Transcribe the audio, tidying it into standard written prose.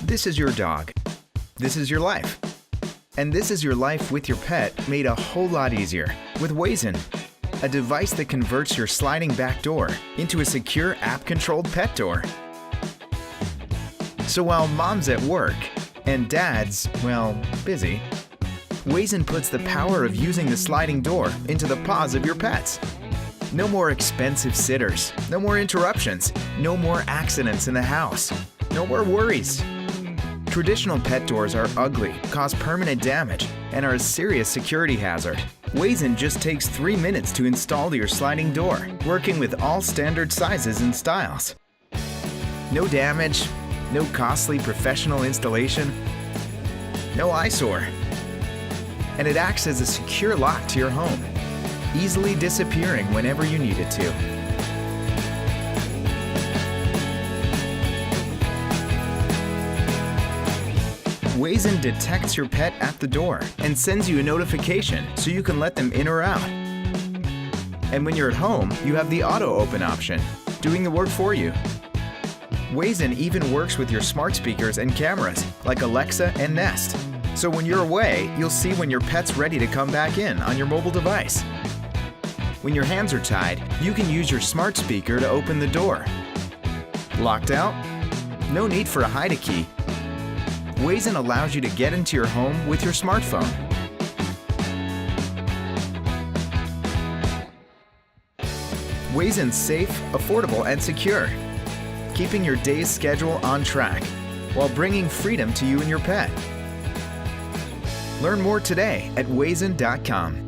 This is your dog. This is your life. And this is your life with your pet made a whole lot easier with Wayzn, a device that converts your sliding back door into a secure app-controlled pet door. So while mom's at work and dad's, well, busy, Wayzn puts the power of using the sliding door into the paws of your pets. No more expensive sitters, no more interruptions, no more accidents in the house, no more worries. Traditional pet doors are ugly, cause permanent damage, and are a serious security hazard. Wayzn just takes 3 minutes to install your sliding door, working with all standard sizes and styles. No damage, no costly professional installation, no eyesore. And it acts as a secure lock to your home, easily disappearing whenever you need it to. Wayzn detects your pet at the door and sends you a notification so you can let them in or out. And when you're at home, you have the auto open option, doing the work for you. Wayzn even works with your smart speakers and cameras like Alexa and Nest. So when you're away, you'll see when your pet's ready to come back in on your mobile device. When your hands are tied, you can use your smart speaker to open the door. Locked out? No need for a hide-a-key. Wayzn allows you to get into your home with your smartphone. Wayzn's safe, affordable, and secure, keeping your day's schedule on track while bringing freedom to you and your pet. Learn more today at Wayzn.com.